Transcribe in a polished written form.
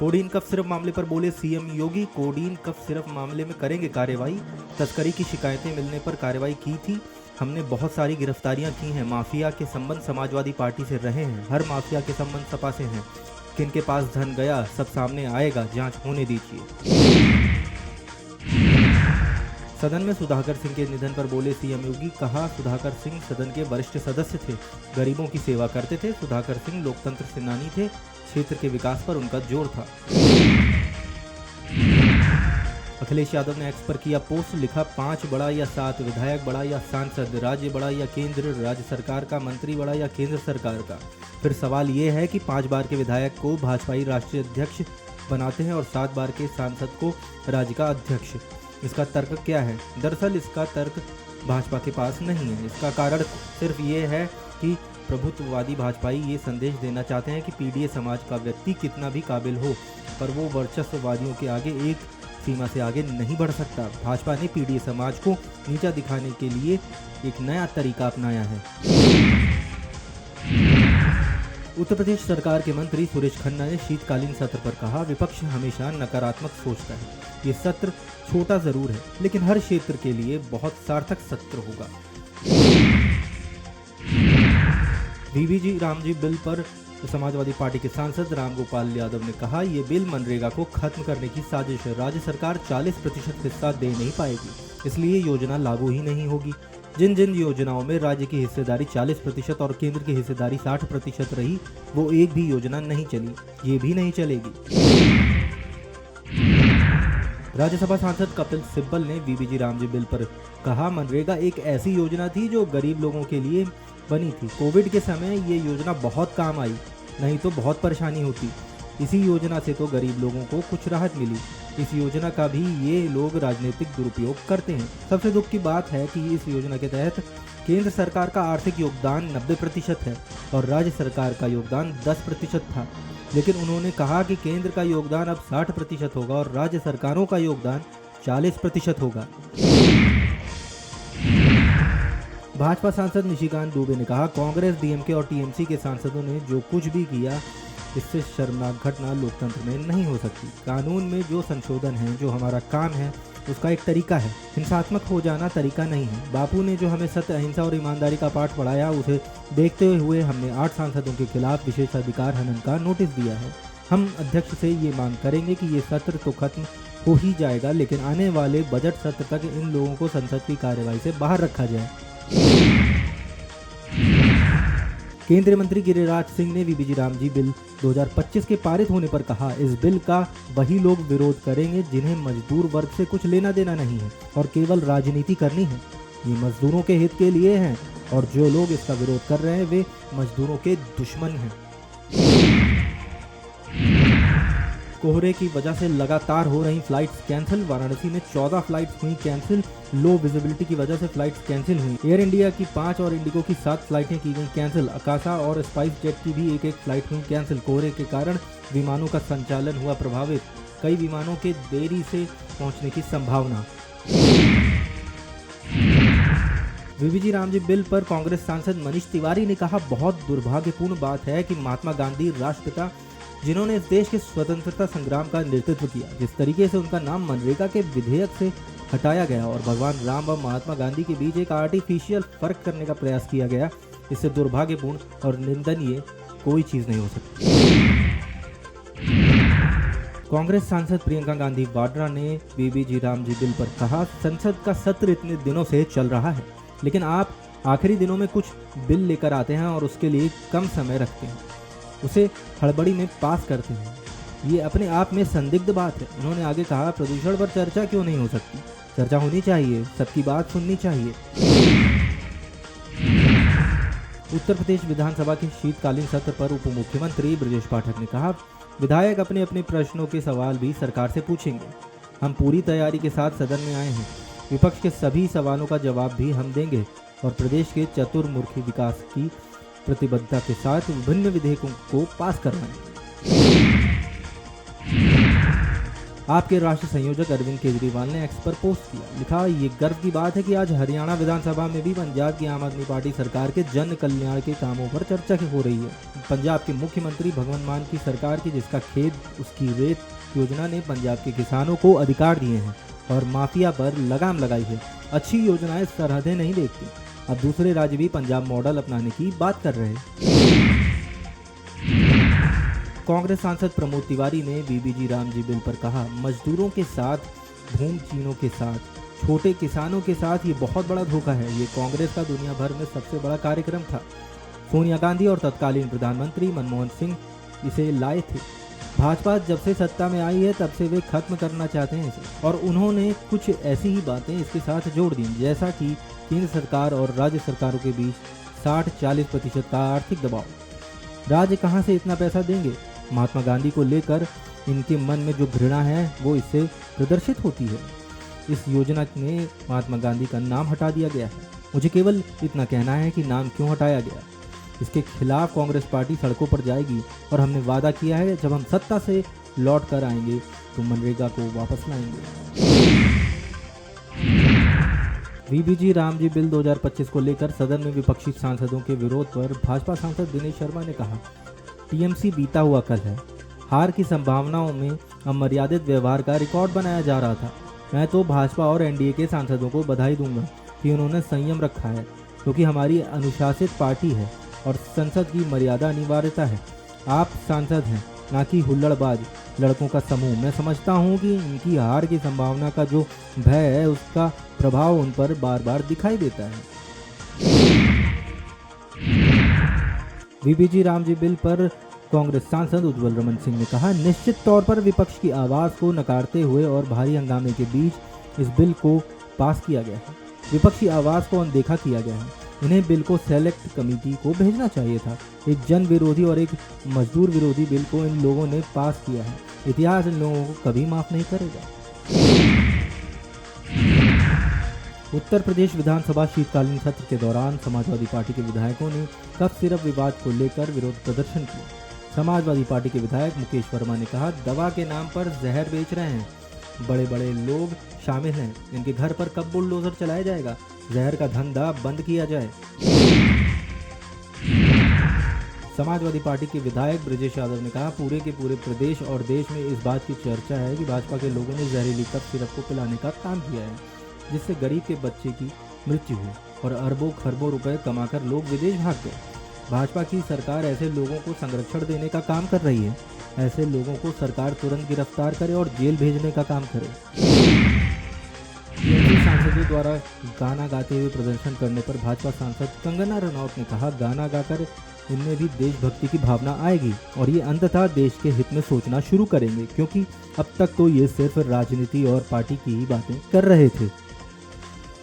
Codeine cough syrup मामले पर बोले सीएम योगी, कोडीन कफ सिरप मामले में करेंगे कार्रवाई। तस्करी की शिकायतें मिलने पर कार्रवाई की थी। हमने बहुत सारी गिरफ्तारियां की हैं। माफिया के संबंध समाजवादी पार्टी से रहे हैं। हर माफिया के संबंध सपा से हैं। किनके पास धन गया सब सामने आएगा, जांच होने दीजिए। सदन में सुधाकर सिंह के निधन पर बोले सीएम योगी, कहा सुधाकर सिंह सदन के वरिष्ठ सदस्य थे, गरीबों की सेवा करते थे। सुधाकर सिंह लोकतंत्र सेनानी थे, क्षेत्र के विकास पर उनका जोर था। अखिलेश यादव ने एक्स पर किया पोस्ट, लिखा 5 बड़ा या 7, विधायक बड़ा या सांसद, राज्य बड़ा या केंद्र, राज्य सरकार का मंत्री बड़ा या केंद्र सरकार का। फिर सवाल ये है कि 5 बार के विधायक को भाजपाई राष्ट्रीय अध्यक्ष बनाते हैं और 7 बार के सांसद को राज्य का अध्यक्ष। इसका तर्क क्या है? दरअसल इसका तर्क भाजपा के पास नहीं है। इसका कारण सिर्फ ये है कि प्रभुत्ववादी भाजपाई ये संदेश देना चाहते हैं कि पीडीए समाज का व्यक्ति कितना भी काबिल हो, पर वो वर्चस्ववादियों के आगे एक सीमा से आगे नहीं बढ़ सकता। भाजपा ने पीडीए समाज को नीचा दिखाने के लिए एक नया तरीका अपनाया है। उत्तर प्रदेश सरकार के मंत्री सुरेश खन्ना ने शीतकालीन सत्र पर कहा, विपक्ष हमेशा नकारात्मक सोचता है। ये सत्र छोटा जरूर है, लेकिन हर क्षेत्र के लिए बहुत सार्थक सत्र होगा। वीबीजी रामजी बिल पर समाजवादी पार्टी के सांसद रामगोपाल यादव ने कहा, ये बिल मनरेगा को खत्म करने की साजिश है। राज्य सरकार 40% हिस्सा दे नहीं पाएगी, इसलिए योजना लागू ही नहीं होगी। जिन जिन योजनाओं में राज्य की हिस्सेदारी 40% और केंद्र की हिस्सेदारी 60% रही, वो एक भी योजना नहीं चली, ये भी नहीं चलेगी। राज्यसभा सांसद कपिल सिब्बल ने वीबीजी रामजी बिल पर कहा, मनरेगा एक ऐसी योजना थी जो गरीब लोगों के लिए बनी थी। कोविड के समय ये योजना बहुत काम आई, नहीं तो बहुत परेशानी होती। इसी योजना से तो गरीब लोगों को कुछ राहत मिली। इस योजना का भी ये लोग राजनीतिक दुरुपयोग करते हैं। सबसे दुख की बात है कि इस योजना के तहत केंद्र सरकार का आर्थिक योगदान 90% है और राज्य सरकार का योगदान 10% था, लेकिन उन्होंने कहा कि केंद्र का योगदान अब 60% होगा और राज्य सरकारों का योगदान 40% होगा। भाजपा सांसद निशिकांत दुबे ने कहा, कांग्रेस, डीएमके और टीएमसी के सांसदों ने जो कुछ भी किया, इससे शर्मनाक घटना लोकतंत्र में नहीं हो सकती। कानून में जो संशोधन है, जो हमारा काम है, उसका एक तरीका है। हिंसात्मक हो जाना तरीका नहीं है। बापू ने जो हमें सत्य, अहिंसा और ईमानदारी का पाठ पढ़ाया, उसे देखते हुए हमने 8 सांसदों के खिलाफ विशेषाधिकार हनन का नोटिस दिया है। हम अध्यक्ष से ये मांग करेंगे कि ये सत्र तो खत्म हो ही जाएगा, लेकिन आने वाले बजट सत्र तक इन लोगों को संसद की कार्यवाही से बाहर रखा जाए। केंद्रीय मंत्री गिरिराज सिंह ने वीबीजी रामजी बिल 2025 के पारित होने पर कहा, इस बिल का वही लोग विरोध करेंगे जिन्हें मजदूर वर्ग से कुछ लेना देना नहीं है और केवल राजनीति करनी है। ये मजदूरों के हित के लिए है और जो लोग इसका विरोध कर रहे हैं वे मजदूरों के दुश्मन हैं। कोहरे की वजह से लगातार हो रही फ्लाइट्स कैंसिल। वाराणसी में 14 फ्लाइट्स हुई कैंसिल। लो विजिबिलिटी की वजह से फ्लाइट्स कैंसिल हुई। एयर इंडिया की 5 और इंडिगो की 7 फ्लाइटें की गई कैंसिल। आकाशा और स्पाइस जेट की भी एक फ्लाइट हुई कैंसिल। कोहरे के कारण विमानों का संचालन हुआ प्रभावित। कई विमानों के देरी से पहुंचने की संभावना। वीबीजी रामजी बिल पर कांग्रेस सांसद मनीष तिवारी ने कहा, बहुत दुर्भाग्यपूर्ण बात है कि महात्मा गांधी राष्ट्रपिता, जिन्होंने इस देश के स्वतंत्रता संग्राम का नेतृत्व किया, जिस तरीके से उनका नाम मनरेगा के विधेयक से हटाया गया और भगवान राम व महात्मा गांधी के बीच एक आर्टिफिशियल फर्क करने का प्रयास किया गया, इससे दुर्भाग्यपूर्ण और निंदनीय कोई चीज नहीं हो सकती। कांग्रेस सांसद प्रियंका गांधी वाड्रा ने वीबीजी रामजी बिल पर कहा, संसद का सत्र इतने दिनों से चल रहा है, लेकिन आप आखिरी दिनों में कुछ बिल लेकर आते हैं और उसके लिए कम समय रखते हैं, उसे हड़बड़ी में पास करते हैं। ये अपने आप में संदिग्ध बात है। उन्होंने आगे कहा, प्रदूषण पर चर्चा क्यों नहीं हो सकती? चर्चा होनी चाहिए, सबकी बात सुननी चाहिए। उत्तर प्रदेश विधानसभा के शीतकालीन सत्र पर उप मुख्यमंत्री ब्रजेश पाठक ने कहा, विधायक अपने अपने प्रश्नों के सवाल भी सरकार से पूछेंगे। हम पूरी तैयारी के साथ सदन में आए हैं। विपक्ष के सभी सवालों का जवाब भी हम देंगे और प्रदेश के चतुर्मुखी विकास की प्रतिबद्धता के साथ विभिन्न विधेयकों को पास करवाएंगे। आपके राष्ट्रीय संयोजक अरविंद केजरीवाल ने एक्स पर पोस्ट किया, लिखा, ये गर्व की बात है कि आज हरियाणा विधानसभा में भी पंजाब की आम आदमी पार्टी सरकार के जन कल्याण के कामों पर चर्चा हो रही है। पंजाब के मुख्यमंत्री भगवंत मान की सरकार की, जिसका खेद उसकी रेत योजना ने पंजाब के किसानों को अधिकार दिए हैं और माफिया पर लगाम लगाई है। अच्छी योजनाएं सरहदें नहीं देखती। अब दूसरे राज्य भी पंजाब मॉडल अपनाने की बात कर रहे हैं। कांग्रेस सांसद प्रमोद तिवारी ने बीबीजी रामजी बिल पर कहा, मजदूरों के साथ, भूमिहीनों के साथ, छोटे किसानों के साथ ये बहुत बड़ा धोखा है। ये कांग्रेस का दुनिया भर में सबसे बड़ा कार्यक्रम था। सोनिया गांधी और तत्कालीन प्रधानमंत्री मनमोहन सिंह इसे लाए थे। भाजपा जब से सत्ता में आई है तब से वे खत्म करना चाहते हैं इसे, और उन्होंने कुछ ऐसी ही बातें इसके साथ जोड़ दी, जैसा कि केंद्र सरकार और राज्य सरकारों के बीच 60-40% का आर्थिक दबाव। राज्य कहां से इतना पैसा देंगे? महात्मा गांधी को लेकर इनके मन में जो घृणा है वो इससे प्रदर्शित होती है। इस योजना में महात्मा गांधी का नाम हटा दिया गया है। मुझे केवल इतना कहना है कि नाम क्यों हटाया गया। इसके खिलाफ कांग्रेस पार्टी सड़कों पर जाएगी और हमने वादा किया है जब हम सत्ता से लौट कर आएंगे तो मनरेगा को वापस लाएंगे। बीबीजी रामजी बिल 2025 को लेकर सदन में विपक्षी सांसदों के विरोध पर भाजपा सांसद दिनेश शर्मा ने कहा, टीएमसी बीता हुआ कल है। हार की संभावनाओं में अमर्यादित व्यवहार का रिकॉर्ड बनाया जा रहा था। मैं तो भाजपा और एनडीए के सांसदों को बधाई दूंगा कि उन्होंने संयम रखा है, क्योंकि हमारी अनुशासित पार्टी है और संसद की मर्यादा अनिवार्यता है। आप सांसद हैं, ना कि हुल्लड़बाज लड़कों का समूह। मैं समझता हूं कि इनकी हार की संभावना का जो भय है उसका प्रभाव उन पर बार बार दिखाई देता है। बीबीजी रामजी बिल पर कांग्रेस सांसद उज्ज्वल रमन सिंह ने कहा, निश्चित तौर पर विपक्ष की आवाज को नकारते हुए और भारी हंगामे के बीच इस बिल को पास किया गया है। विपक्षी आवाज को अनदेखा किया गया है। इन्हें बिल को सेलेक्ट कमेटी को भेजना चाहिए था। एक जन विरोधी और एक मजदूर विरोधी बिल को इन लोगों ने पास किया है। इतिहास इन लोगों को कभी माफ नहीं करेगा। उत्तर प्रदेश विधानसभा शीतकालीन सत्र के दौरान समाजवादी पार्टी के विधायकों ने कफ सिरप विवाद को लेकर विरोध प्रदर्शन किया। समाजवादी पार्टी के विधायक मुकेश वर्मा ने कहा, दवा के नाम पर जहर बेच रहे हैं, बड़े बड़े लोग शामिल हैं, इनके घर पर कब बुलडोजर चलाया जाएगा? जहर का धंधा बंद किया जाए। समाजवादी पार्टी के विधायक ब्रजेश यादव ने कहा, पूरे के पूरे प्रदेश और देश में इस बात की चर्चा है कि भाजपा के लोगों ने जहरीली कफ सिरप को पिलाने का काम किया है, जिससे गरीब के बच्चे की मृत्यु हुई और अरबों खरबों रुपए कमाकर लोग विदेश भाग गए। भाजपा की सरकार ऐसे लोगों को संरक्षण देने का काम कर रही है। ऐसे लोगों को सरकार तुरंत गिरफ्तार करे और जेल भेजने का काम करे। सांसदों द्वारा गाना गाते हुए प्रदर्शन करने पर भाजपा सांसद कंगना रनौत ने कहा, गाना गाकर इनमें भी देशभक्ति की भावना आएगी और ये अंततः देश के हित में सोचना शुरू करेंगे, क्योंकि अब तक तो ये सिर्फ राजनीति और पार्टी की ही बातें कर रहे थे।